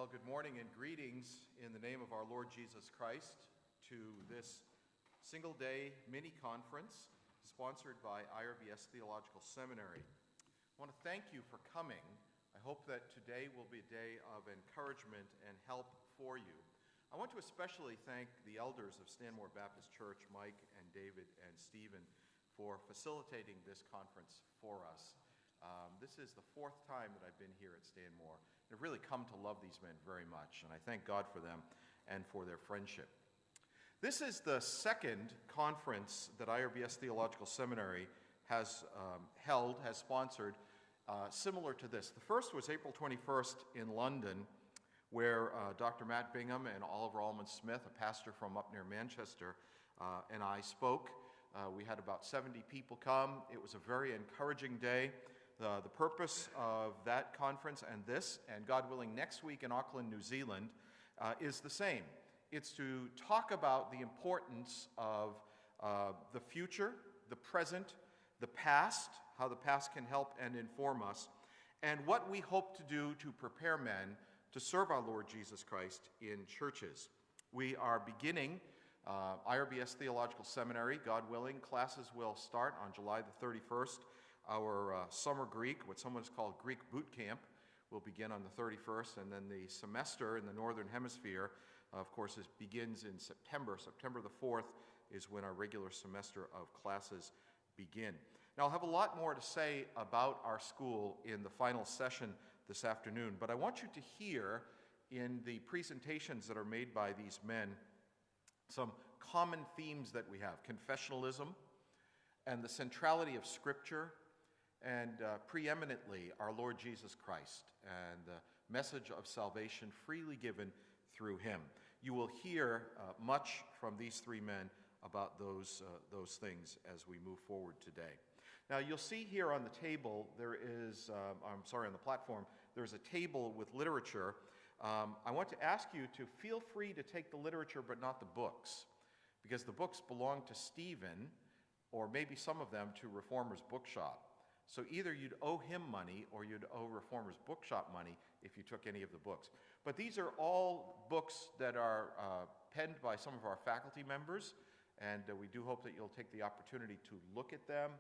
Well, good morning and greetings in the name of our Lord Jesus Christ to this single-day mini-conference sponsored by IRBS Theological Seminary. I want to thank you for coming. I hope that today will be a day of encouragement and help for you. I want to especially thank the elders of Stanmore Baptist Church, Mike and David and Stephen, for facilitating this conference for us. This is the fourth time that I've been here at Stanmore. I've really come to love these men very much, and I thank God for them and for their friendship. This is the second conference that IRBS Theological Seminary has sponsored, similar to this. The first was April 21st in London, where Dr. Matt Bingham and Oliver Allman-Smith, a pastor from up near Manchester, and I spoke. We had about 70 people come. It was a very encouraging day. The purpose of that conference and this, and God willing next week in Auckland, New Zealand, is the same. It's to talk about the importance of the future, the present, the past, how the past can help and inform us, and what we hope to do to prepare men to serve our Lord Jesus Christ in churches. We are beginning IRBS Theological Seminary. God willing, classes will start on July the 31st. Our summer Greek, what someone has called Greek boot camp, will begin on the 31st, and then the semester in the Northern Hemisphere, of course, begins in September. September the 4th is when our regular semester of classes begin. Now, I'll have a lot more to say about our school in the final session this afternoon, but I want you to hear in the presentations that are made by these men some common themes that we have: confessionalism and the centrality of Scripture, and preeminently our Lord Jesus Christ and the message of salvation freely given through him. You will hear much from these three men about those things as we move forward today. Now, you'll see here on the table, on the platform, there's a table with literature. I want to ask you to feel free to take the literature but not the books, because the books belong to Stephen, or maybe some of them to Reformer's Bookshop. So either you'd owe him money or you'd owe Reformer's Bookshop money if you took any of the books. But these are all books that are penned by some of our faculty members, and we do hope that you'll take the opportunity to look at them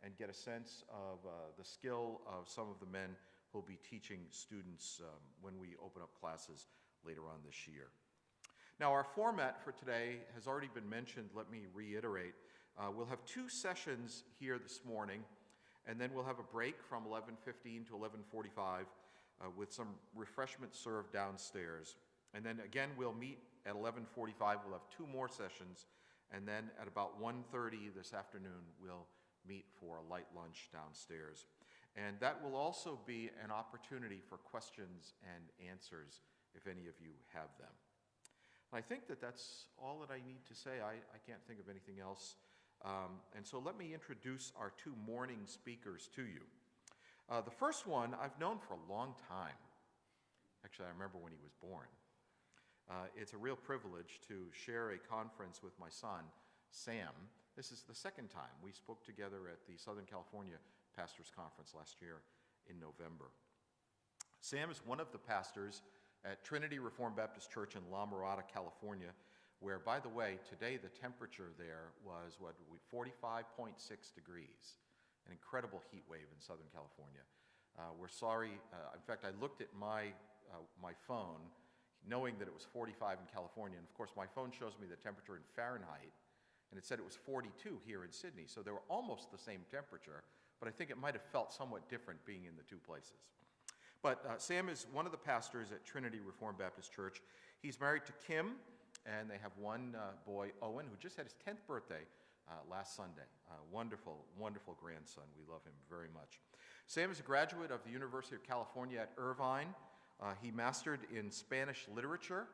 and get a sense of the skill of some of the men who'll be teaching students when we open up classes later on this year. Now, our format for today has already been mentioned. Let me reiterate. We'll have two sessions here this morning, and then we'll have a break from 11:15 to 11:45 with some refreshments served downstairs. And then again, we'll meet at 11:45. We'll have two more sessions, and then at about 1:30 this afternoon, we'll meet for a light lunch downstairs. And that will also be an opportunity for questions and answers if any of you have them. And I think that that's all that I need to say. I can't think of anything else. And so let me introduce our two morning speakers to you. The first one I've known for a long time. Actually, I remember when he was born. It's a real privilege to share a conference with my son, Sam. This is the second time. We spoke together at the Southern California Pastors Conference last year in November. Sam is one of the pastors at Trinity Reformed Baptist Church in La Mirada, California, where, by the way, today the temperature there was, 45.6 degrees, an incredible heat wave in Southern California. We're sorry. In fact, I looked at my phone, knowing that it was 45 in California, and of course my phone shows me the temperature in Fahrenheit, and it said it was 42 here in Sydney, so they were almost the same temperature, but I think it might have felt somewhat different being in the two places. But Sam is one of the pastors at Trinity Reformed Baptist Church. He's married to Kim, and they have one boy, Owen, who just had his 10th birthday last Sunday. Wonderful, wonderful grandson. We love him very much. Sam is a graduate of the University of California at Irvine. He mastered in Spanish literature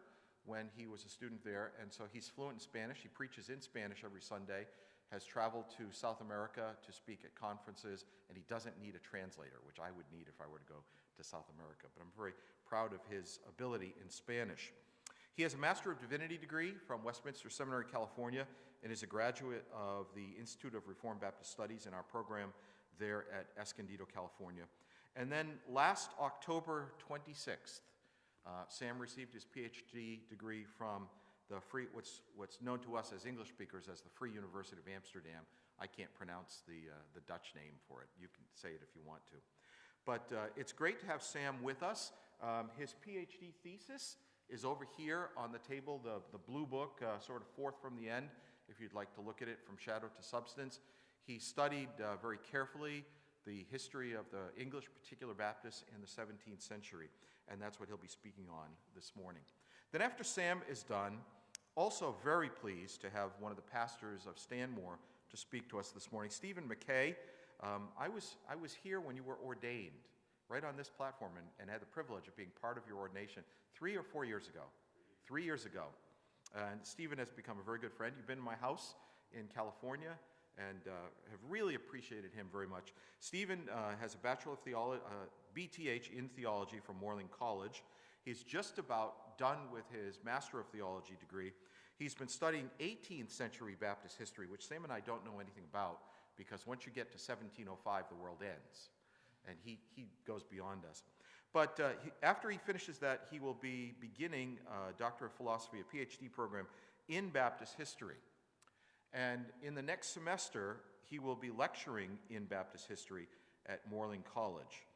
when he was a student there, and so he's fluent in Spanish. He preaches in Spanish every Sunday, has traveled to South America to speak at conferences, and he doesn't need a translator, which I would need if I were to go to South America. But I'm very proud of his ability in Spanish. He has a Master of Divinity degree from Westminster Seminary, California, and is a graduate of the Institute of Reformed Baptist Studies in our program there at Escondido, California. And then last October 26th, Sam received his PhD degree from the what's known to us as English speakers as the Free University of Amsterdam. I can't pronounce the Dutch name for it. You can say it if you want to. But it's great to have Sam with us. His PhD thesis is over here on the table, the blue book, sort of fourth from the end, if you'd like to look at it from shadow to substance. He studied very carefully the history of the English particular Baptists in the 17th century, and that's what he'll be speaking on this morning. Then after Sam is done, also very pleased to have one of the pastors of Stanmore to speak to us this morning, Stephen McKay. I was here when you were ordained, right on this platform, and had the privilege of being part of your ordination 3 or 4 years ago. 3 years ago. And Stephen has become a very good friend. You've been in my house in California, and have really appreciated him very much. Stephen has a Bachelor of Theology, BTH in Theology from Moreland College. He's just about done with his Master of Theology degree. He's been studying 18th century Baptist history, which Sam and I don't know anything about, because once you get to 1705, the world ends, and he goes beyond us. But after he finishes that, he will be beginning a Doctor of Philosophy, a PhD program in Baptist history. And in the next semester, he will be lecturing in Baptist history at Moreland College.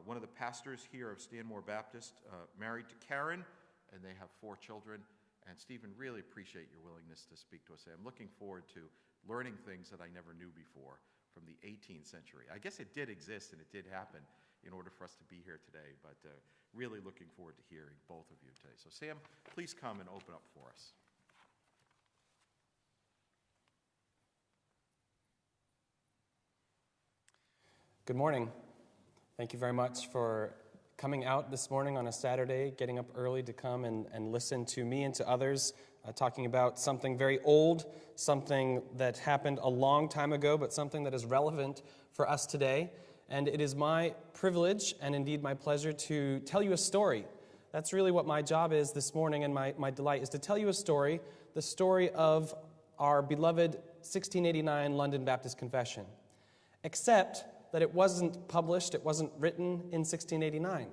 One of the pastors here of Stanmore Baptist, married to Karen, and they have 4 children. And Stephen, really appreciate your willingness to speak to us. I'm looking forward to learning things that I never knew before from the 18th century. I guess it did exist and it did happen in order for us to be here today, but really looking forward to hearing both of you today. So Sam, please come and open up for us. Good morning. Thank you very much for coming out this morning on a Saturday, getting up early to come and listen to me and to others talking about something very old, something that happened a long time ago, but something that is relevant for us today. And it is my privilege and indeed my pleasure to tell you a story. That's really what my job is this morning, and my delight is to tell you a story, the story of our beloved 1689 London Baptist Confession. Except that it wasn't published, it wasn't written in 1689.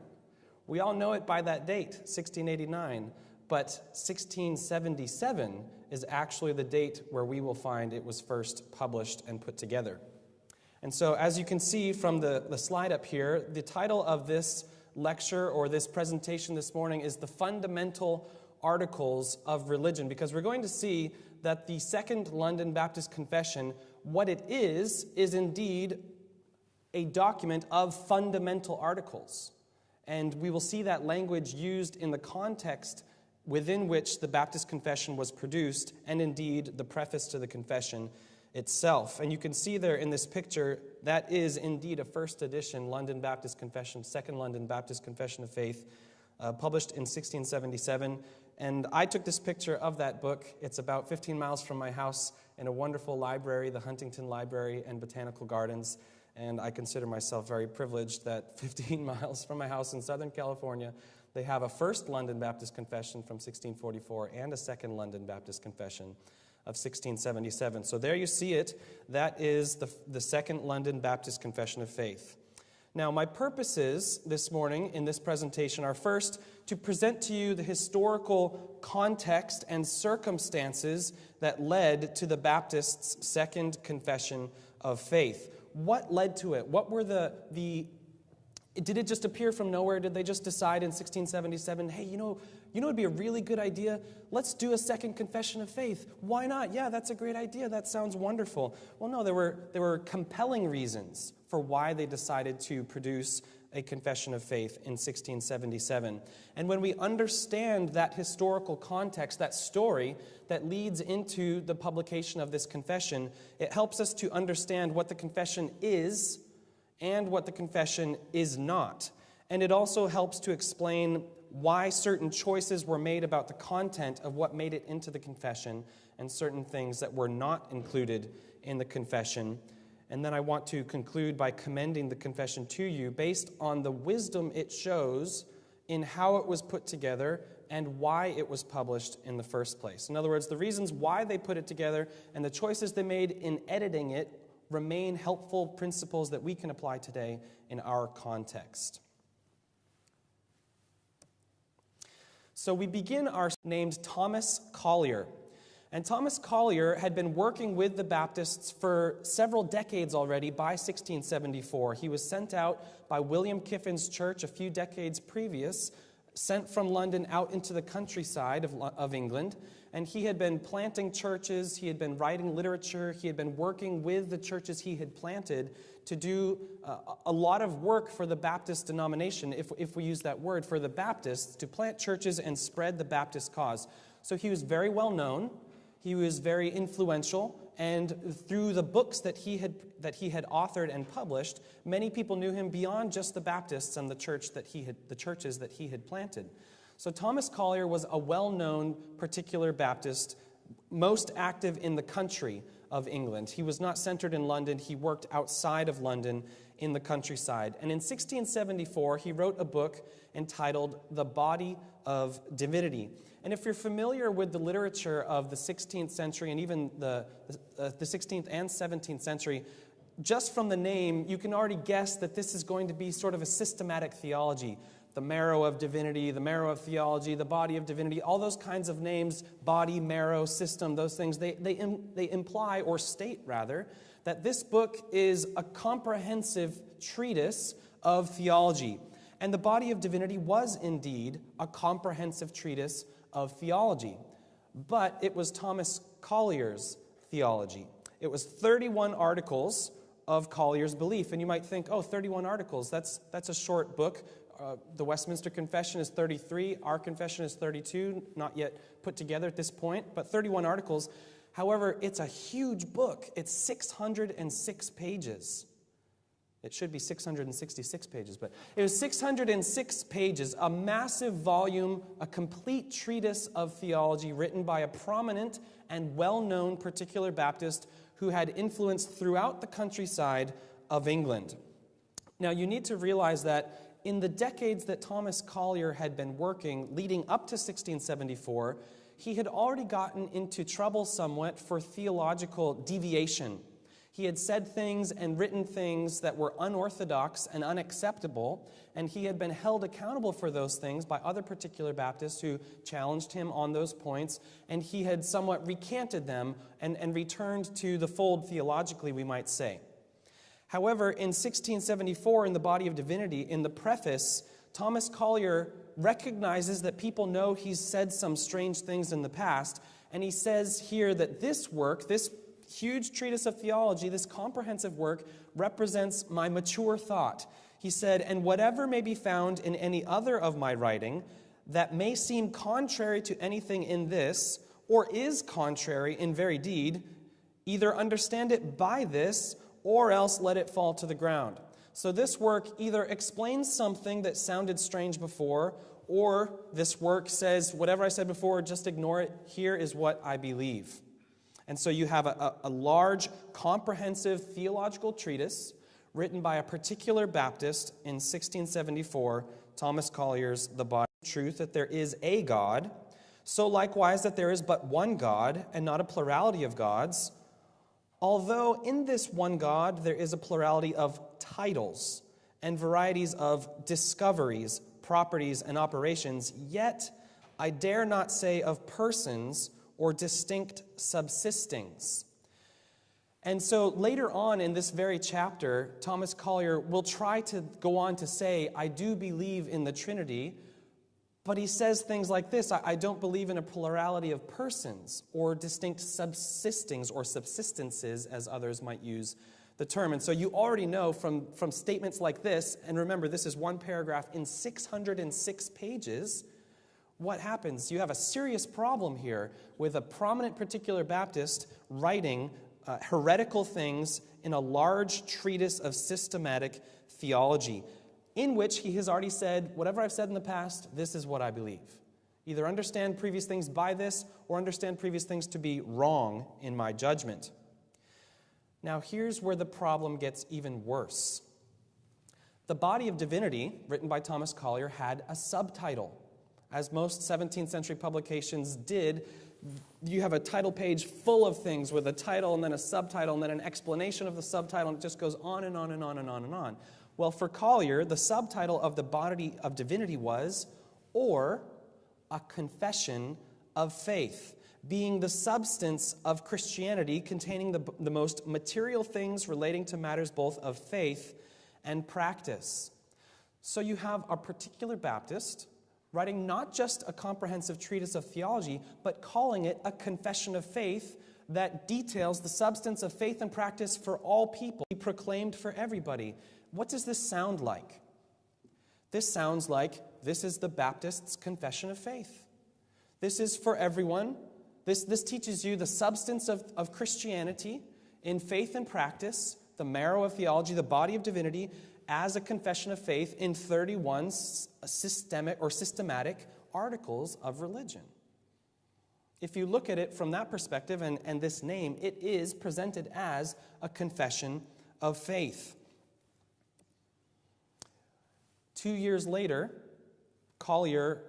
We all know it by that date, 1689, but 1677 is actually the date where we will find it was first published and put together. And so, as you can see from the slide up here, the title of this lecture or this presentation this morning is The Fundamental Articles of Religion, because we're going to see that the Second London Baptist Confession, what it is indeed a document of fundamental articles. And we will see that language used in the context within which the Baptist Confession was produced, and indeed the preface to the confession itself. And you can see there in this picture, that is indeed a first edition London Baptist Confession, Second London Baptist Confession of Faith, published in 1677. And I took this picture of that book. It's about 15 miles from my house in a wonderful library, the Huntington Library and Botanical Gardens. And I consider myself very privileged that 15 miles from my house in Southern California, they have a first London Baptist Confession from 1644 and a second London Baptist Confession of 1677. So there you see it. That is the Second London Baptist Confession of Faith. Now, my purposes this morning in this presentation are first to present to you the historical context and circumstances that led to the Baptists' Second Confession of Faith. What led to it? What were did it just appear from nowhere? Did they just decide in 1677, hey, you know it'd be a really good idea? Let's do a second confession of faith. Why not? Yeah, that's a great idea. That sounds wonderful. Well, no, there were compelling reasons for why they decided to produce a confession of faith in 1677. And when we understand that historical context, that story that leads into the publication of this confession, it helps us to understand what the confession is and what the confession is not. And it also helps to explain why certain choices were made about the content of what made it into the confession and certain things that were not included in the confession. And then I want to conclude by commending the confession to you based on the wisdom it shows in how it was put together and why it was published in the first place. In other words, the reasons why they put it together and the choices they made in editing it remain helpful principles that we can apply today in our context. So we begin our named Thomas Collier. And Thomas Collier had been working with the Baptists for several decades already by 1674. He was sent out by William Kiffin's church a few decades previous, sent from London out into the countryside of England, and he had been planting churches, he had been writing literature, he had been working with the churches he had planted to do a lot of work for the Baptist denomination, if we use that word, for the Baptists, to plant churches and spread the Baptist cause. So he was very well known, he was very influential, and through the books that he had authored and published, many people knew him beyond just the Baptists and the churches that he had planted. So Thomas Collier was a well-known particular Baptist, most active in the country of England. He was not centered in London. He worked outside of London in the countryside. And in 1674, he wrote a book entitled The Body of Divinity. And if you're familiar with the literature of the 16th century and even the 16th and 17th century, just from the name, you can already guess that this is going to be sort of a systematic theology. The marrow of divinity, the marrow of theology, the body of divinity, all those kinds of names, body, marrow, system, those things, they imply, or state rather, that this book is a comprehensive treatise of theology. And the body of divinity was indeed a comprehensive treatise of theology. But it was Thomas Collier's theology. It was 31 articles of Collier's belief. And you might think, 31 articles, that's a short book. The Westminster Confession is 33. Our confession is 32, not yet put together at this point, but 31 articles. However, it's a huge book. It's 606 pages. It should be 666 pages, but it was 606 pages, a massive volume, a complete treatise of theology written by a prominent and well-known particular Baptist who had influence throughout the countryside of England. Now, you need to realize that in the decades that Thomas Collier had been working, leading up to 1674, he had already gotten into trouble somewhat for theological deviation. He had said things and written things that were unorthodox and unacceptable, and he had been held accountable for those things by other particular Baptists who challenged him on those points, and he had somewhat recanted them and returned to the fold theologically, we might say. However, in 1674, in the Body of Divinity, in the preface, Thomas Collier recognizes that people know he's said some strange things in the past, and he says here that this work, this huge treatise of theology, this comprehensive work, represents my mature thought. He said, and whatever may be found in any other of my writing that may seem contrary to anything in this, or is contrary in very deed, either understand it by this, or else let it fall to the ground. So this work either explains something that sounded strange before, or this work says, whatever I said before, just ignore it. Here is what I believe. And so you have a large, comprehensive theological treatise written by a particular Baptist in 1674, Thomas Collier's The Body of Truth, that there is a God, so likewise that there is but one God, and not a plurality of gods, although in this one God there is a plurality of titles and varieties of discoveries, properties, and operations, yet I dare not say of persons or distinct subsistings. And so later on in this very chapter, Thomas Collier will try to go on to say, I do believe in the Trinity, but he says things like this, I don't believe in a plurality of persons or distinct subsistings or subsistences, as others might use the term. And so you already know from statements like this, and remember, this is one paragraph in 606 pages, what happens? You have a serious problem here with a prominent particular Baptist writing heretical things in a large treatise of systematic theology, in which he has already said, whatever I've said in the past, this is what I believe. Either understand previous things by this, or understand previous things to be wrong in my judgment. Now, here's where the problem gets even worse. The Body of Divinity, written by Thomas Collier, had a subtitle. As most 17th century publications did, you have a title page full of things with a title and then a subtitle and then an explanation of the subtitle, and it just goes on and on and on and on and on. Well, for Collier, the subtitle of the Body of Divinity was, or a confession of faith, being the substance of Christianity, containing the most material things relating to matters both of faith and practice. So you have a particular Baptist writing not just a comprehensive treatise of theology, but calling it a confession of faith that details the substance of faith and practice for all people, proclaimed for everybody. What does this sound like? This sounds like this is the Baptist's confession of faith. This is for everyone. This teaches you the substance of Christianity in faith and practice, the marrow of theology, the body of divinity, as a confession of faith in 31 systematic articles of religion. If you look at it from that perspective and this name, it is presented as a confession of faith. 2 years later, Collier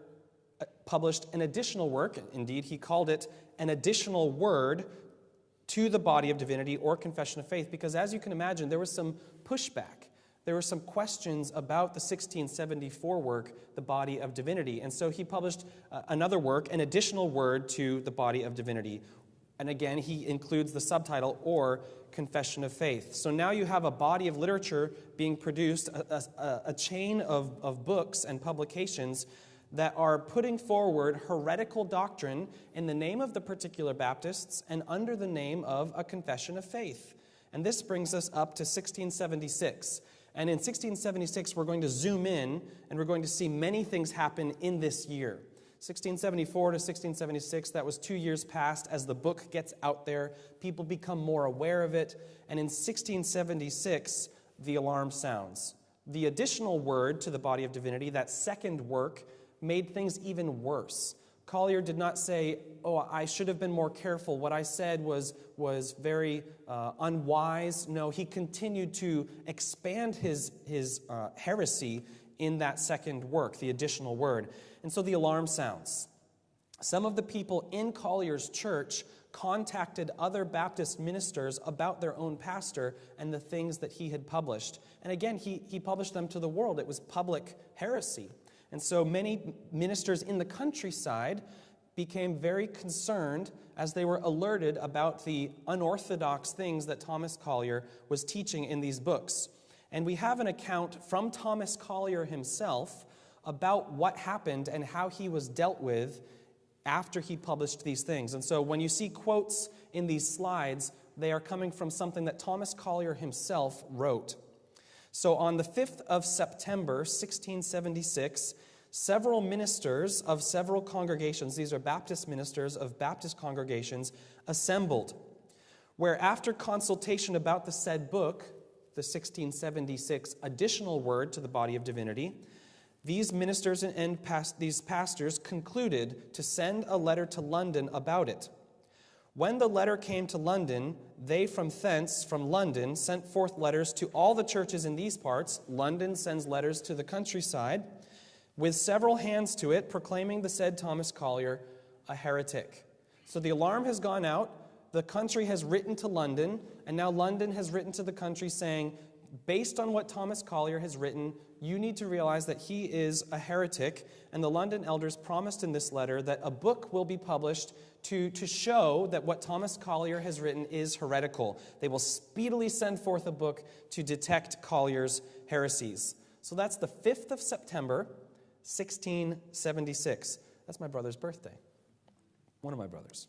published an additional work. Indeed, he called it an additional word to the body of divinity or confession of faith, because as you can imagine, there was some pushback. There were some questions about the 1674 work, the body of divinity. And so he published another work, an additional word to the body of divinity. And again, he includes the subtitle, or confession of faith. So now you have a body of literature being produced, a chain of books and publications that are putting forward heretical doctrine in the name of the particular Baptists and under the name of a confession of faith. And this brings us up to 1676. And in 1676, we're going to zoom in, and we're going to see many things happen in this year. 1674 to 1676, that was 2 years past. As the book gets out there, people become more aware of it. And in 1676, the alarm sounds. The additional word to the body of divinity, that second work, made things even worse. Collier did not say, I should have been more careful. What I said was very unwise. No, he continued to expand his heresy in that second work, the additional word. And so the alarm sounds. Some of the people in Collier's church contacted other Baptist ministers about their own pastor and the things that he had published. And again, he published them to the world. It was public heresy. And so many ministers in the countryside became very concerned as they were alerted about the unorthodox things that Thomas Collier was teaching in these books. And we have an account from Thomas Collier himself about what happened and how he was dealt with after he published these things. And so when you see quotes in these slides, they are coming from something that Thomas Collier himself wrote. So on the 5th of September, 1676, several ministers of several congregations, these are Baptist ministers of Baptist congregations, assembled, where after consultation about the said book, the 1676 additional word to the body of divinity, these ministers and these pastors concluded to send a letter to London about it. When the letter came to London, they from London, sent forth letters to all the churches in these parts. London sends letters to the countryside, with several hands to it, proclaiming the said Thomas Collier a heretic. So the alarm has gone out, the country has written to London, and now London has written to the country saying, based on what Thomas Collier has written, you need to realize that he is a heretic, and the London elders promised in this letter that a book will be published to show that what Thomas Collier has written is heretical. They will speedily send forth a book to detect Collier's heresies. So that's the 5th of September, 1676. That's my brother's birthday. One of my brothers.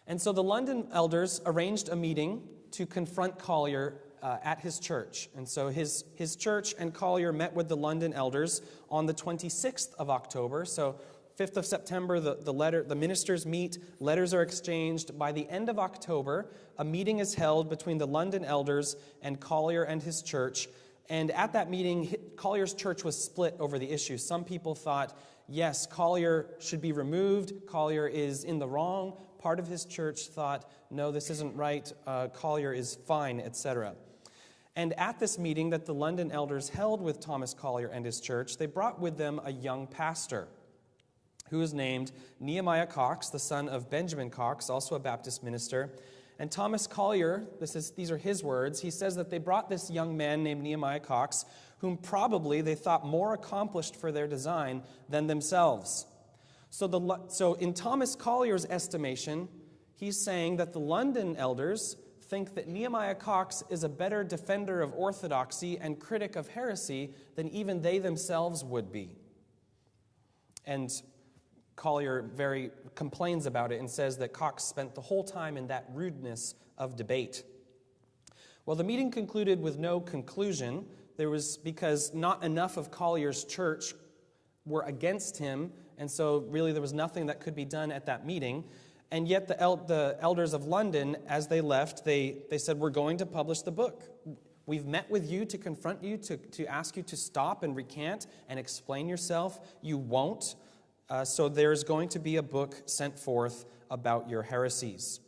And so the London elders arranged a meeting to confront Collier at his church. And so his church and Collier met with the London elders on the 26th of October. So 5th of September, the ministers meet, letters are exchanged. By the end of October, a meeting is held between the London elders and Collier and his church. And at that meeting, Collier's church was split over the issue. Some people thought, yes, Collier should be removed. Collier is in the wrong. Part of his church thought, no, this isn't right. Collier is fine, etc. And at this meeting that the London elders held with Thomas Collier and his church, they brought with them a young pastor who is named Nehemiah Coxe, the son of Benjamin Coxe, also a Baptist minister. And Thomas Collier, these are his words, he says that they brought this young man named Nehemiah Coxe, whom probably they thought more accomplished for their design than themselves. So in Thomas Collier's estimation, he's saying that the London elders think that Nehemiah Coxe is a better defender of orthodoxy and critic of heresy than even they themselves would be. And Collier very complains about it and says that Coxe spent the whole time in that rudeness of debate. Well, the meeting concluded with no conclusion. There was because not enough of Collier's church were against him, and so really there was nothing that could be done at that meeting. And yet the elders of London, as they left, they said, we're going to publish the book. We've met with you to confront you, to ask you to stop and recant and explain yourself. You won't. So there's going to be a book sent forth about your heresies.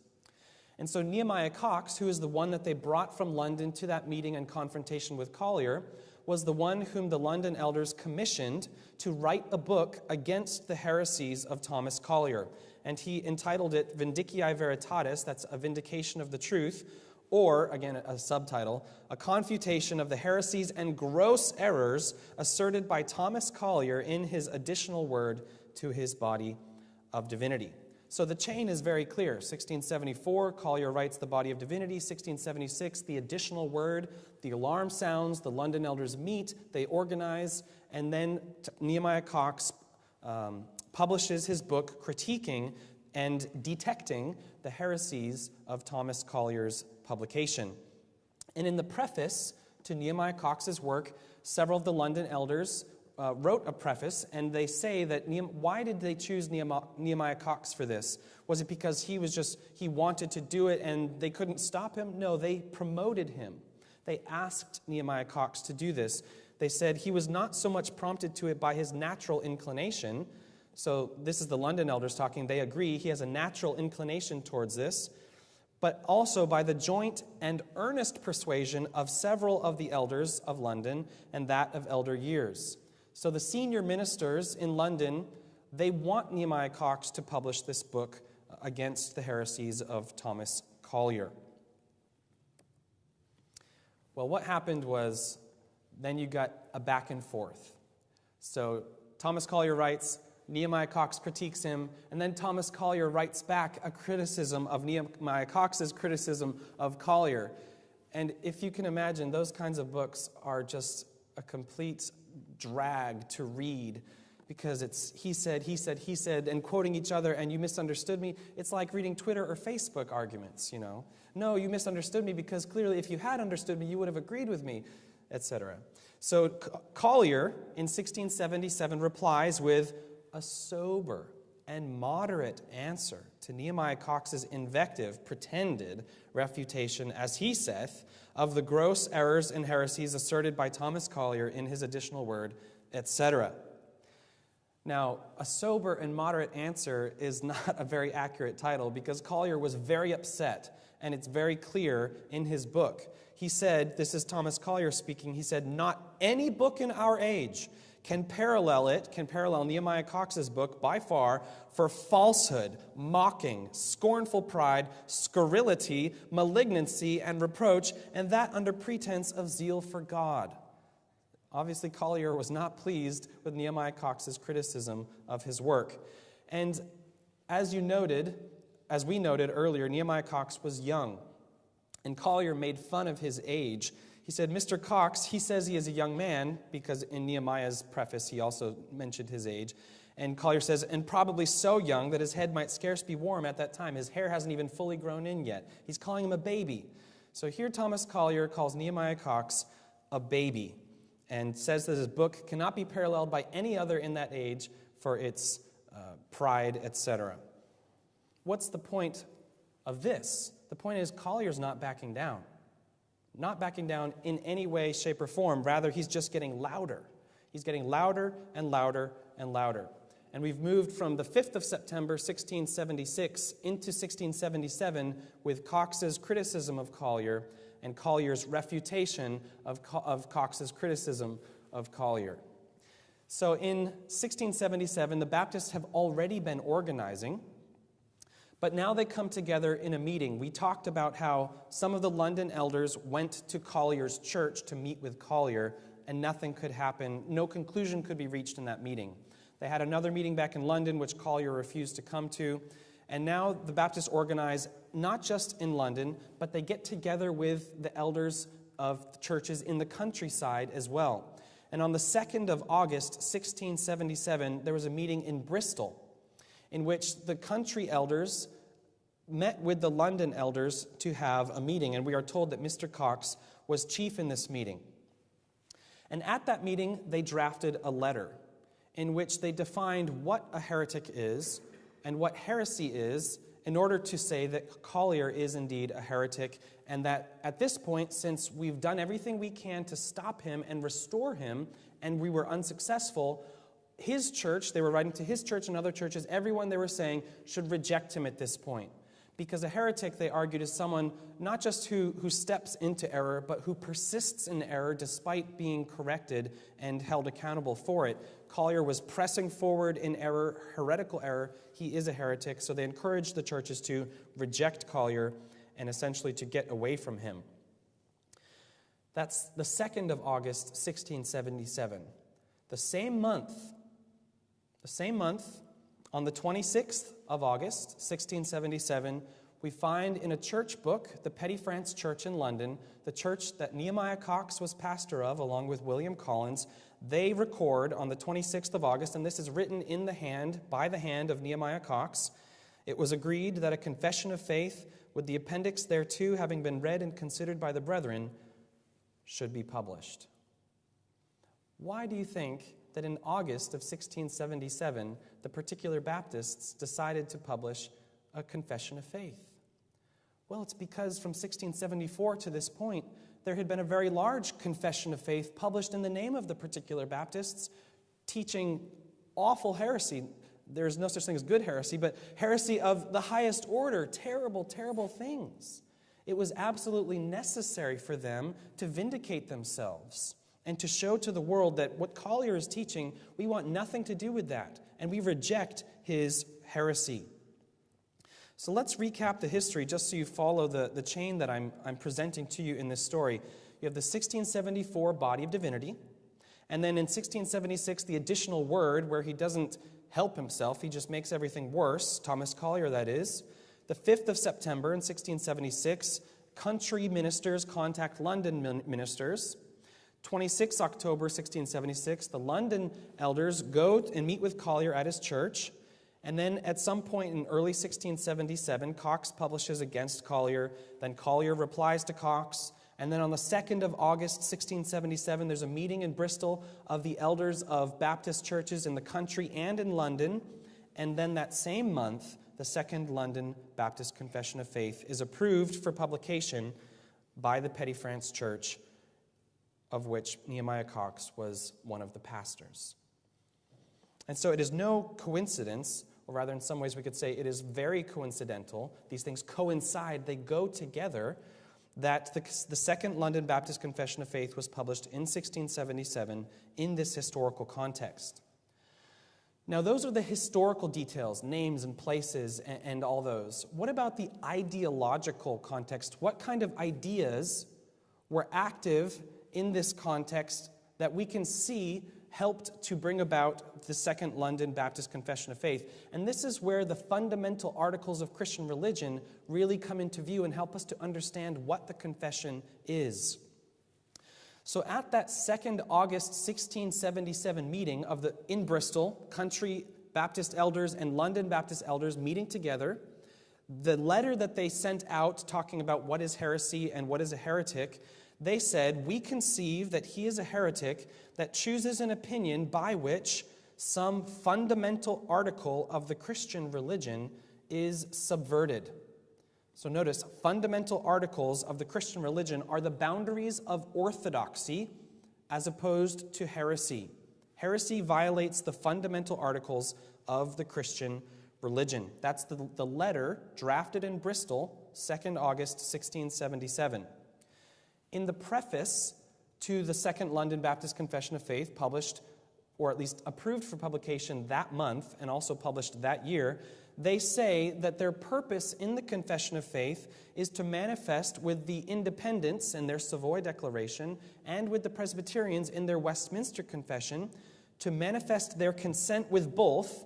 And so Nehemiah Coxe, who is the one that they brought from London to that meeting and confrontation with Collier, was the one whom the London elders commissioned to write a book against the heresies of Thomas Collier. And he entitled it Vindicii Veritatis, that's a vindication of the truth, or, again, a subtitle, a confutation of the heresies and gross errors asserted by Thomas Collier in his additional word to his body of divinity. So the chain is very clear. 1674, Collier writes the body of divinity. 1676, the additional word, the alarm sounds, the London elders meet, they organize, and then Nehemiah Coxe publishes his book critiquing and detecting the heresies of Thomas Collier's publication. And in the preface to Nehemiah Coxe's work, several of the London elders wrote a preface, and they say that why did they choose Nehemiah Coxe for this? Was it because he wanted to do it and they couldn't stop him? No, they promoted him. They asked Nehemiah Coxe to do this. They said he was not so much prompted to it by his natural inclination. So this is the London elders talking. They agree he has a natural inclination towards this, but also by the joint and earnest persuasion of several of the elders of London and that of elder years. So the senior ministers in London, they want Nehemiah Coxe to publish this book against the heresies of Thomas Collier. Well, what happened was then you got a back and forth. So Thomas Collier writes, Nehemiah Coxe critiques him, and then Thomas Collier writes back a criticism of Nehemiah Coxe's criticism of Collier. And if you can imagine, those kinds of books are just a complete drag to read because it's he said, and quoting each other, and you misunderstood me. It's like reading Twitter or Facebook arguments, you know. No, you misunderstood me because clearly if you had understood me, you would have agreed with me, etc. So Collier in 1677 replies with a sober and moderate answer to Nehemiah Coxe's invective, pretended refutation, as he saith, of the gross errors and heresies asserted by Thomas Collier in his additional word, etc. Now, a sober and moderate answer is not a very accurate title because Collier was very upset, and it's very clear in his book. He said, this is Thomas Collier speaking, he said, not any book in our age can parallel Nehemiah Coxe's book by far for falsehood, mocking, scornful pride, scurrility, malignancy, and reproach, and that under pretense of zeal for God. Obviously, Collier was not pleased with Nehemiah Coxe's criticism of his work. And as we noted earlier, Nehemiah Coxe was young, and Collier made fun of his age. He said, Mr. Coxe, he says he is a young man, because in Nehemiah's preface he also mentioned his age. And Collier says, and probably so young that his head might scarce be warm at that time. His hair hasn't even fully grown in yet. He's calling him a baby. So here Thomas Collier calls Nehemiah Coxe a baby and says that his book cannot be paralleled by any other in that age for its pride, etc. What's the point of this? The point is Collier's not backing down. Not backing down in any way, shape, or form. Rather, he's just getting louder. He's getting louder and louder and louder. And we've moved from the 5th of September, 1676, into 1677 with Coxe's criticism of Collier and Collier's refutation of Coxe's criticism of Collier. So in 1677, the Baptists have already been organizing, but now they come together in a meeting. We talked about how some of the London elders went to Collier's church to meet with Collier, and nothing could happen. No conclusion could be reached in that meeting. They had another meeting back in London, which Collier refused to come to. And now the Baptists organize not just in London, but they get together with the elders of the churches in the countryside as well. And on the 2nd of August, 1677, there was a meeting in Bristol in which the country elders met with the London elders to have a meeting. And we are told that Mr. Coxe was chief in this meeting. And at that meeting, they drafted a letter in which they defined what a heretic is and what heresy is in order to say that Collier is indeed a heretic, and that at this point, since we've done everything we can to stop him and restore him, and we were unsuccessful, his church, they were writing to his church and other churches, everyone they were saying should reject him at this point. Because a heretic, they argued, is someone not just who steps into error, but who persists in error despite being corrected and held accountable for it. Collier was pressing forward in error, heretical error. He is a heretic, so they encouraged the churches to reject Collier and essentially to get away from him. That's the 2nd of August, 1677. The same month, on the 26th of August, 1677, we find in a church book, the Petty France Church in London, the church that Nehemiah Coxe was pastor of, along with William Collins. They record on the 26th of August, and this is written by the hand of Nehemiah Coxe. It was agreed that a confession of faith, with the appendix thereto having been read and considered by the brethren, should be published. Why do you think that in August of 1677, the particular Baptists decided to publish a confession of faith? Well, it's because from 1674 to this point, there had been a very large confession of faith published in the name of the particular Baptists, teaching awful heresy. There's no such thing as good heresy, but heresy of the highest order, terrible, terrible things. It was absolutely necessary for them to vindicate themselves and to show to the world that what Collier is teaching, we want nothing to do with that, and we reject his heresy. So let's recap the history just so you follow the chain that I'm presenting to you in this story. You have the 1674 body of Divinity, and then in 1676, the additional word where he doesn't help himself, he just makes everything worse, Thomas Collier, that is. The 5th of September in 1676, country ministers contact London ministers. 26 October 1676, the London elders go and meet with Collier at his church. And then at some point in early 1677, Coxe publishes against Collier. Then Collier replies to Coxe. And then on the 2nd of August 1677, there's a meeting in Bristol of the elders of Baptist churches in the country and in London. And then that same month, the Second London Baptist Confession of Faith is approved for publication by the Petty France Church, of which Nehemiah Coxe was one of the pastors. And so it is no coincidence, or rather in some ways we could say it is very coincidental, these things coincide, they go together, that the Second London Baptist Confession of Faith was published in 1677 in this historical context. Now those are the historical details, names and places and all those. What about the ideological context? What kind of ideas were active in this context that we can see helped to bring about the Second London Baptist Confession of Faith? And this is where the fundamental articles of Christian religion really come into view and help us to understand what the confession is. So at that 2nd August 1677 meeting in Bristol, country Baptist elders and London Baptist elders meeting together, the letter that they sent out talking about what is heresy and what is a heretic, they said, we conceive that he is a heretic that chooses an opinion by which some fundamental article of the Christian religion is subverted. So notice, fundamental articles of the Christian religion are the boundaries of orthodoxy as opposed to heresy. Heresy violates the fundamental articles of the Christian religion. That's the letter drafted in Bristol, 2nd August 1677. In the preface to the Second London Baptist Confession of Faith, published, or at least approved for publication that month and also published that year, they say that their purpose in the Confession of Faith is to manifest with the Independents in their Savoy Declaration and with the Presbyterians in their Westminster Confession to manifest their consent with both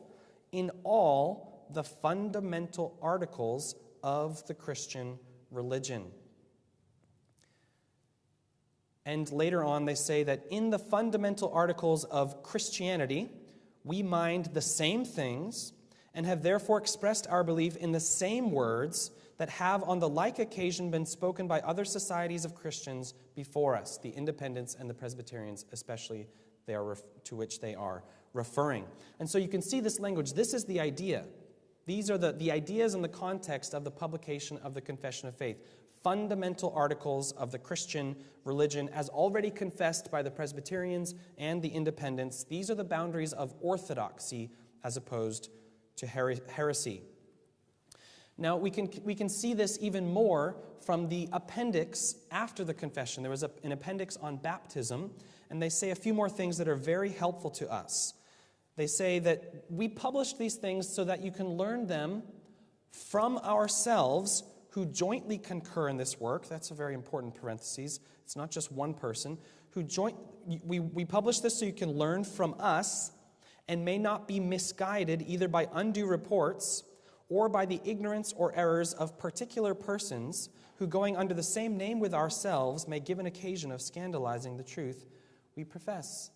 in all the fundamental articles of the Christian religion. And later on, they say that in the fundamental articles of Christianity, we mind the same things and have therefore expressed our belief in the same words that have on the like occasion been spoken by other societies of Christians before us, the Independents and the Presbyterians especially, to which they are referring. And so you can see this language. This is the idea. These are the ideas in the context of the publication of the Confession of Faith. Fundamental articles of the Christian religion as already confessed by the Presbyterians and the Independents. These are the boundaries of orthodoxy as opposed to heresy. Now, we can see this even more from the appendix after the confession. There was an appendix on baptism, and they say a few more things that are very helpful to us. They say that we published these things so that you can learn them from ourselves who jointly concur in this work. That's a very important parenthesis. It's not just one person. We publish this so you can learn from us and may not be misguided either by undue reports or by the ignorance or errors of particular persons who, going under the same name with ourselves, may give an occasion of scandalizing the truth we profess.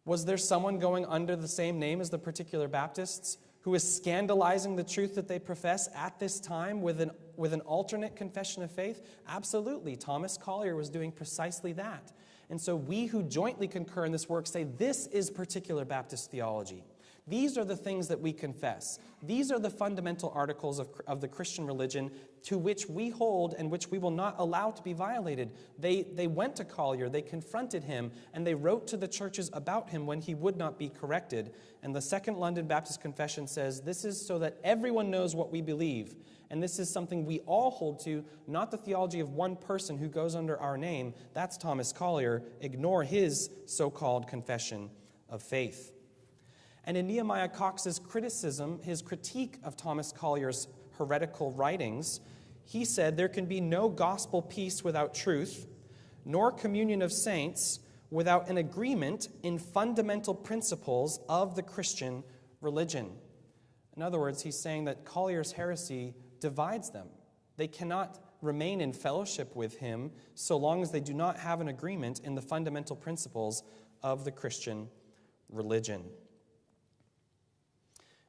Was there someone going under the same name as the particular Baptists who is scandalizing the truth that they profess at this time with an alternate confession of faith? Absolutely. Thomas Collier was doing precisely that. And so we who jointly concur in this work say this is particular Baptist theology. These are the things that we confess. These are the fundamental articles of the Christian religion to which we hold and which we will not allow to be violated. They went to Collier, they confronted him, and they wrote to the churches about him when he would not be corrected. And the Second London Baptist Confession says, this is so that everyone knows what we believe. And this is something we all hold to, not the theology of one person who goes under our name. That's Thomas Collier. Ignore his so-called confession of faith. And in Nehemiah Coxe's criticism, his critique of Thomas Collier's heretical writings, he said there can be no gospel peace without truth, nor communion of saints without an agreement in fundamental principles of the Christian religion. In other words, he's saying that Collier's heresy divides them. They cannot remain in fellowship with him so long as they do not have an agreement in the fundamental principles of the Christian religion.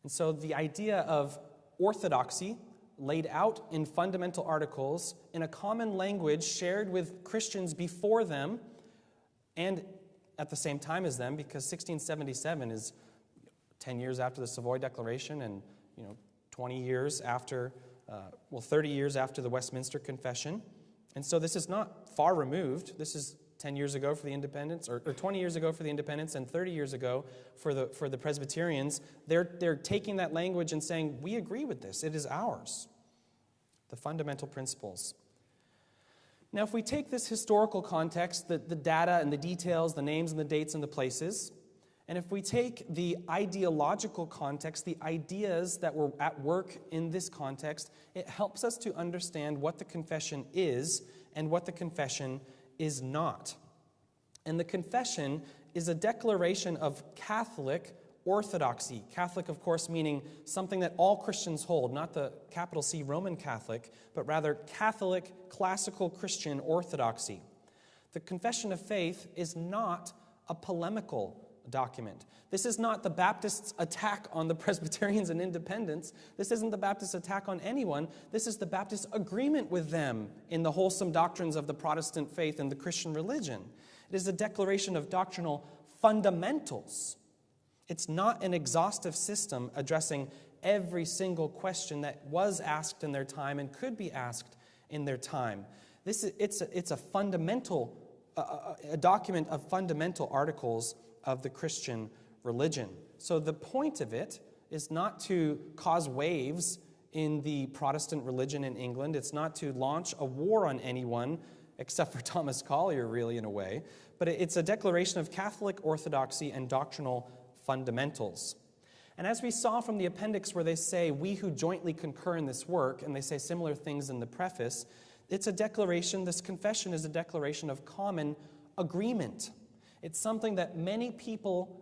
And so the idea of orthodoxy laid out in fundamental articles in a common language shared with Christians before them and at the same time as them, because 1677 is 10 years after the Savoy Declaration and 20 years after, 30 years after the Westminster Confession. And so this is not far removed. This is 10 years ago for the Independents, or 20 years ago for the Independents, and 30 years ago for the Presbyterians. They're taking that language and saying, we agree with this. It is ours. The fundamental principles. Now, if we take this historical context, the data and the details, the names and the dates and the places, and if we take the ideological context, the ideas that were at work in this context, it helps us to understand what the confession is and what the confession is not. And the confession is a declaration of Catholic orthodoxy. Catholic, of course, meaning something that all Christians hold, not the capital C Roman Catholic, but rather Catholic, classical Christian orthodoxy. The confession of faith is not a polemical document. This is not the Baptists' attack on the Presbyterians and Independents. This isn't the Baptists' attack on anyone. This is the Baptists' agreement with them in the wholesome doctrines of the Protestant faith and the Christian religion. It is a declaration of doctrinal fundamentals. It's not an exhaustive system addressing every single question that was asked in their time and could be asked in their time. It's a fundamental, a document of fundamental articles of the Christian religion. So the point of it is not to cause waves in the Protestant religion in England. It's not to launch a war on anyone, except for Thomas Collier, really, in a way. But it's a declaration of Catholic orthodoxy and doctrinal fundamentals. And as we saw from the appendix where they say, we who jointly concur in this work, and they say similar things in the preface, it's a declaration, this confession is a declaration of common agreement. It's something that many people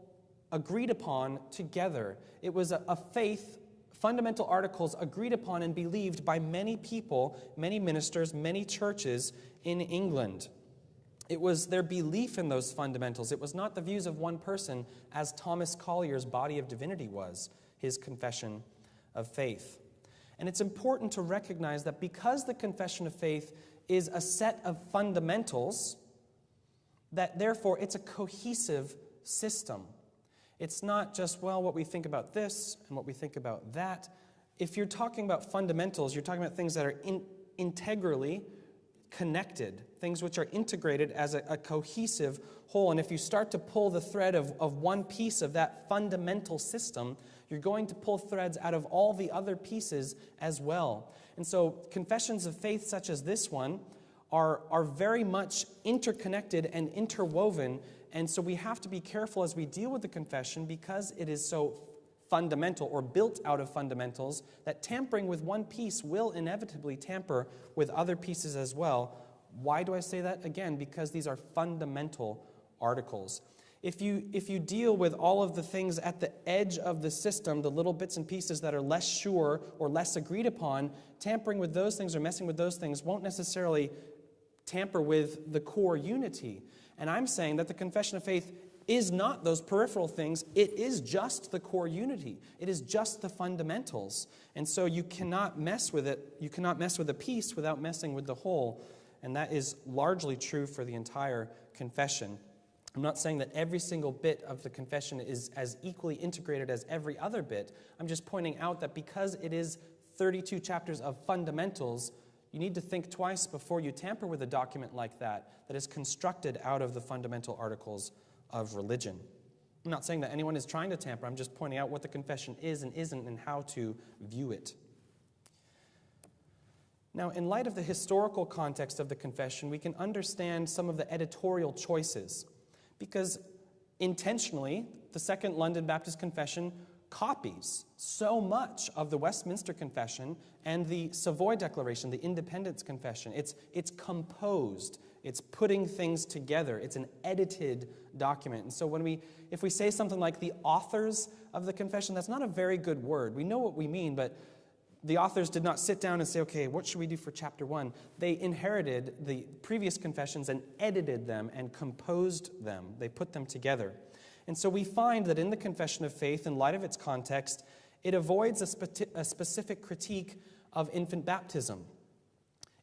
agreed upon together. It was a faith, fundamental articles agreed upon and believed by many people, many ministers, many churches in England. It was their belief in those fundamentals. It was not the views of one person, as Thomas Collier's Body of Divinity was, his confession of faith. And it's important to recognize that because the confession of faith is a set of fundamentals, that therefore it's a cohesive system. It's not just, well, what we think about this and what we think about that. If you're talking about fundamentals, you're talking about things that are integrally connected, things which are integrated as a cohesive whole. And if you start to pull the thread of one piece of that fundamental system, you're going to pull threads out of all the other pieces as well. And so confessions of faith such as this one are very much interconnected and interwoven. And so we have to be careful as we deal with the confession, because it is so fundamental or built out of fundamentals, that tampering with one piece will inevitably tamper with other pieces as well. Why do I say that? Again, because these are fundamental articles. If you deal with all of the things at the edge of the system, the little bits and pieces that are less sure or less agreed upon, tampering with those things or messing with those things won't necessarily tamper with the core unity. And I'm saying that the confession of faith is not those peripheral things. It is just the core unity. It is just the fundamentals. And so you cannot mess with it. You cannot mess with a piece without messing with the whole. And that is largely true for the entire confession. I'm not saying that every single bit of the confession is as equally integrated as every other bit. I'm just pointing out that because it is 32 chapters of fundamentals, you need to think twice before you tamper with a document like that is constructed out of the fundamental articles of religion. I'm not saying that anyone is trying to tamper. I'm just pointing out what the confession is and isn't and how to view it. Now, in light of the historical context of the confession, we can understand some of the editorial choices, because intentionally, the Second London Baptist Confession copies so much of the Westminster Confession and the Savoy Declaration, the Independence Confession. It's composed. It's putting things together. It's an edited document. And so if we say something like the authors of the confession, that's not a very good word. We know what we mean, but the authors did not sit down and say, okay, what should we do for chapter 1? They inherited the previous confessions and edited them and composed them. They put them together. And so we find that in the Confession of Faith, in light of its context, it avoids a specific critique of infant baptism.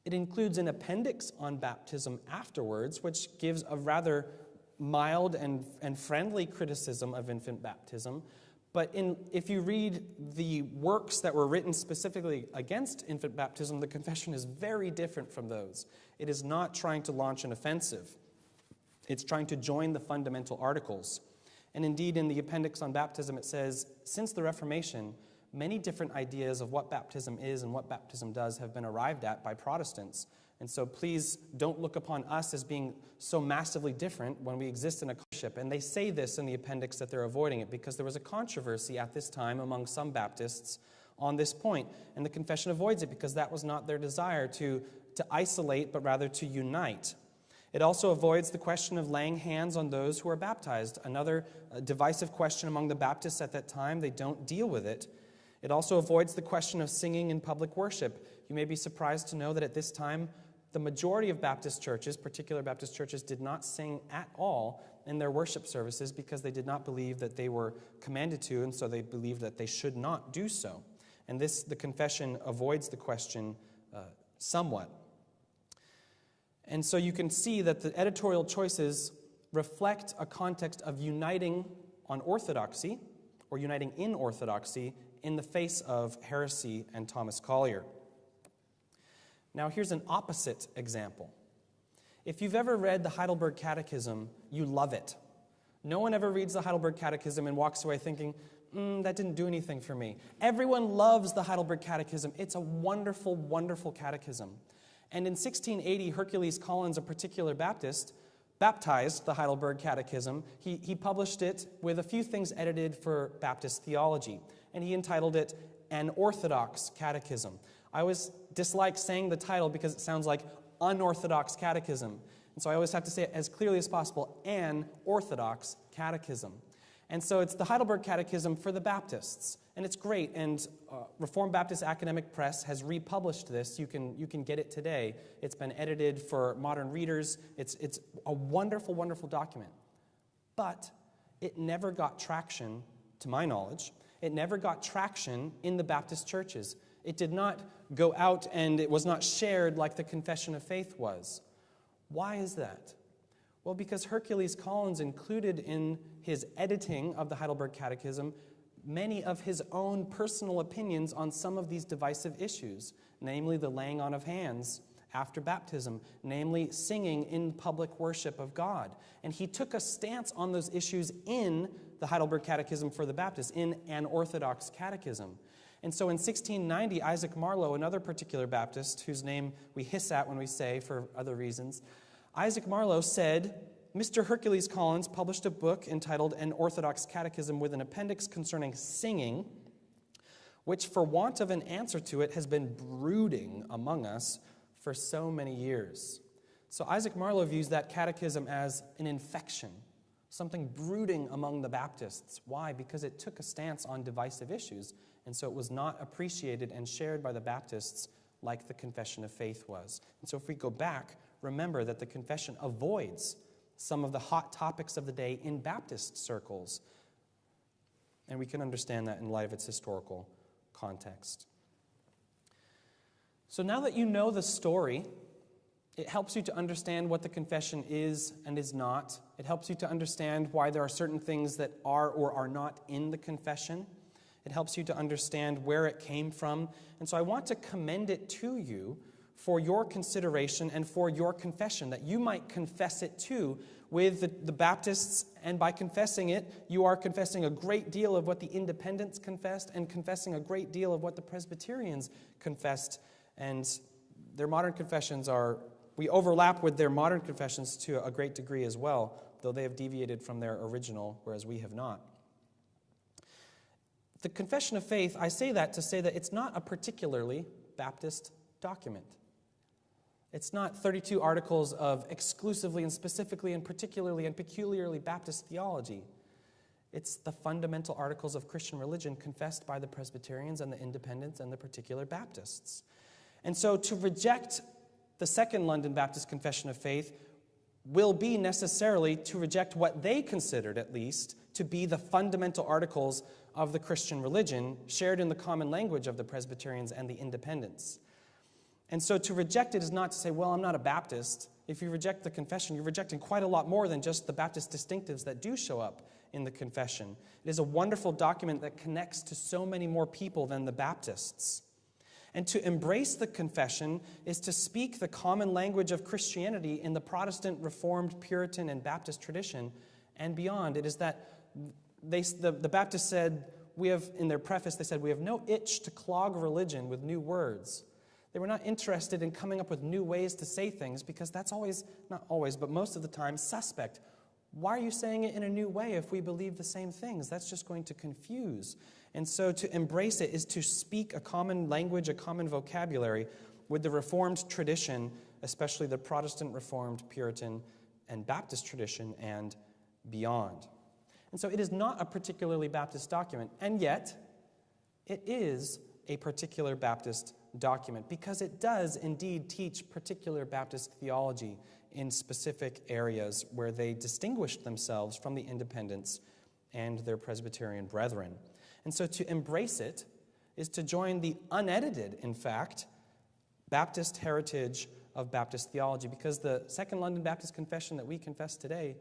It includes an appendix on baptism afterwards, which gives a rather mild and friendly criticism of infant baptism. But if you read the works that were written specifically against infant baptism, the confession is very different from those. It is not trying to launch an offensive. It's trying to join the fundamental articles. And indeed, in the appendix on baptism, it says, since the Reformation, many different ideas of what baptism is and what baptism does have been arrived at by Protestants. And so please don't look upon us as being so massively different when we exist in a courtship. And they say this in the appendix that they're avoiding it because there was a controversy at this time among some Baptists on this point. And the confession avoids it because that was not their desire to isolate, but rather to unite. It also avoids the question of laying hands on those who are baptized. Another divisive question among the Baptists at that time. They don't deal with it. It also avoids the question of singing in public worship. You may be surprised to know that at this time, the majority of Baptist churches, particular Baptist churches, did not sing at all in their worship services because they did not believe that they were commanded to, and so they believed that they should not do so. And the confession avoids the question somewhat. And so you can see that the editorial choices reflect a context of uniting on orthodoxy, or uniting in orthodoxy, in the face of heresy and Thomas Collier. Now here's an opposite example. If you've ever read the Heidelberg Catechism, you love it. No one ever reads the Heidelberg Catechism and walks away thinking, that didn't do anything for me. Everyone loves the Heidelberg Catechism. It's a wonderful, wonderful catechism. And in 1680, Hercules Collins, a particular Baptist, baptized the Heidelberg Catechism. He published it with a few things edited for Baptist theology, and he entitled it An Orthodox Catechism. I always dislike saying the title because it sounds like unorthodox catechism. And so I always have to say it as clearly as possible, An Orthodox Catechism. And so it's the Heidelberg Catechism for the Baptists. And it's great, and Reformed Baptist Academic Press has republished this. You can get it today. It's been edited for modern readers. It's a wonderful, wonderful document. But it never got traction, to my knowledge. It never got traction in the Baptist churches. It did not go out, and it was not shared like the Confession of Faith was. Why is that? Well, because Hercules Collins included in his editing of the Heidelberg Catechism many of his own personal opinions on some of these divisive issues, namely the laying on of hands after baptism, namely singing in public worship of God. And he took a stance on those issues in the Heidelberg Catechism for the Baptists, in an Orthodox catechism. And so in 1690, Isaac Marlowe, another particular Baptist, whose name we hiss at when we say for other reasons, Isaac Marlowe said, Mr. Hercules Collins published a book entitled An Orthodox Catechism with an appendix concerning singing, which for want of an answer to it has been brooding among us for so many years. So Isaac Marlowe views that catechism as an infection, something brooding among the Baptists. Why? Because it took a stance on divisive issues, and so it was not appreciated and shared by the Baptists like the Confession of Faith was. And so if we go back, remember that the Confession avoids some of the hot topics of the day in Baptist circles. And we can understand that in light of its historical context. So now that you know the story, it helps you to understand what the confession is and is not. It helps you to understand why there are certain things that are or are not in the confession. It helps you to understand where it came from. And so I want to commend it to you for your consideration and for your confession, that you might confess it too with the Baptists, and by confessing it, you are confessing a great deal of what the Independents confessed and confessing a great deal of what the Presbyterians confessed. And their modern confessions we overlap with their modern confessions to a great degree as well, though they have deviated from their original, whereas we have not. The Confession of Faith, I say that to say that it's not a particularly Baptist document. It's not 32 articles of exclusively and specifically and particularly and peculiarly Baptist theology. It's the fundamental articles of Christian religion confessed by the Presbyterians and the Independents and the particular Baptists. And so to reject the Second London Baptist Confession of Faith will be necessarily to reject what they considered, at least, to be the fundamental articles of the Christian religion, shared in the common language of the Presbyterians and the Independents. And so to reject it is not to say, well, I'm not a Baptist. If you reject the confession, you're rejecting quite a lot more than just the Baptist distinctives that do show up in the confession. It is a wonderful document that connects to so many more people than the Baptists. And to embrace the confession is to speak the common language of Christianity in the Protestant, Reformed, Puritan, and Baptist tradition and beyond. It is that the Baptists said, in their preface, they said, we have no itch to clog religion with new words. They were not interested in coming up with new ways to say things because that's always, not always, but most of the time, suspect. Why are you saying it in a new way if we believe the same things? That's just going to confuse. And so to embrace it is to speak a common language, a common vocabulary with the Reformed tradition, especially the Protestant, Reformed, Puritan, and Baptist tradition and beyond. And so it is not a particularly Baptist document, and yet it is a particular Baptist document because it does indeed teach particular Baptist theology in specific areas where they distinguished themselves from the Independents and their Presbyterian brethren. And so to embrace it is to join the unedited, in fact, Baptist heritage of Baptist theology, because the Second London Baptist Confession that we confess today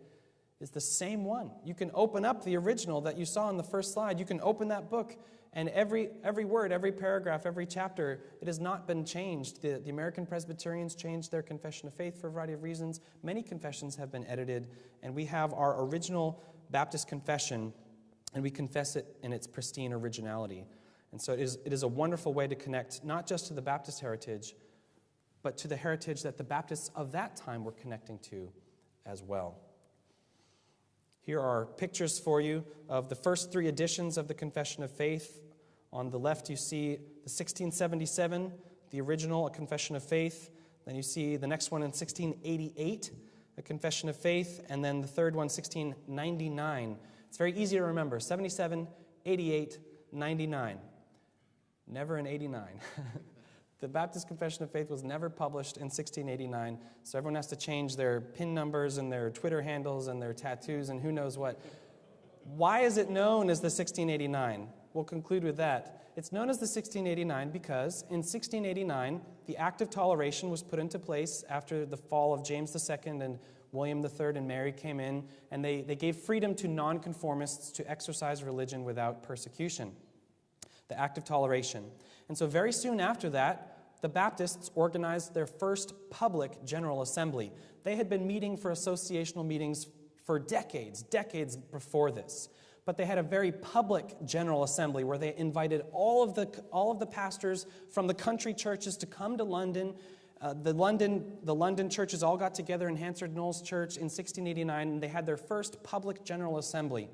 is the same one. You can open up the original that you saw on the first slide. You can open that book, and every word, every paragraph, every chapter, it has not been changed. The American Presbyterians changed their Confession of Faith for a variety of reasons. Many confessions have been edited, and we have our original Baptist confession, and we confess it in its pristine originality. And so it is a wonderful way to connect not just to the Baptist heritage, but to the heritage that the Baptists of that time were connecting to as well. Here are pictures for you of the first three editions of the Confession of Faith. On the left, you see the 1677, the original, a Confession of Faith. Then you see the next one in 1688, a Confession of Faith. And then the third one, 1699, It's very easy to remember, 77, 88, 99. Never in 89. The Baptist Confession of Faith was never published in 1689, so everyone has to change their PIN numbers and their Twitter handles and their tattoos and who knows what. Why is it known as the 1689? We'll conclude with that. It's known as the 1689 because in 1689, the Act of Toleration was put into place after the fall of James II and William III and Mary came in, and they gave freedom to nonconformists to exercise religion without persecution. The Act of Toleration. And so very soon after that, the Baptists organized their first public General Assembly. They had been meeting for associational meetings for decades before this. But they had a very public General Assembly where they invited all of the pastors from the country churches to come to London. The London churches all got together in Hansard Knowles Church in 1689, and they had their first public General Assembly.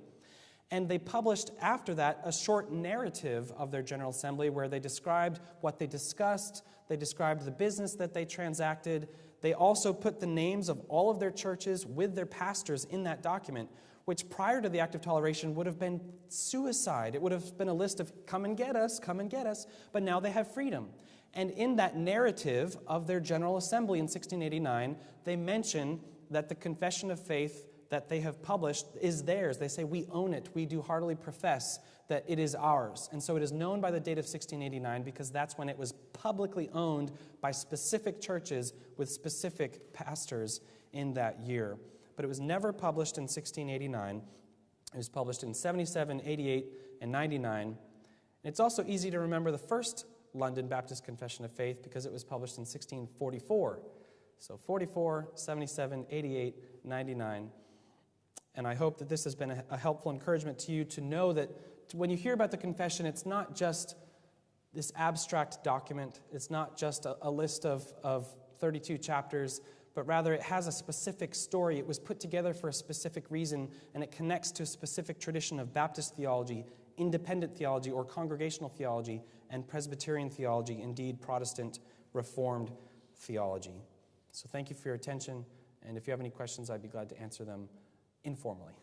And they published after that a short narrative of their General Assembly where they described what they discussed, they described the business that they transacted. They also put the names of all of their churches with their pastors in that document, which prior to the Act of Toleration would have been suicide. It would have been a list of come and get us, but now they have freedom. And in that narrative of their General Assembly in 1689, they mention that the Confession of Faith that they have published is theirs. They say, we own it. We do heartily profess that it is ours. And so it is known by the date of 1689 because that's when it was publicly owned by specific churches with specific pastors in that year. But it was never published in 1689. It was published in 77, 88, and 99. And it's also easy to remember the first London Baptist Confession of Faith because it was published in 1644. So 44, 77, 88, 99. And I hope that this has been a helpful encouragement to you to know that when you hear about the confession, it's not just this abstract document. It's not just a list of 32 chapters, but rather it has a specific story. It was put together for a specific reason, and it connects to a specific tradition of Baptist theology, independent theology, or congregational theology, and Presbyterian theology, indeed Protestant Reformed theology. So thank you for your attention, and if you have any questions, I'd be glad to answer them informally.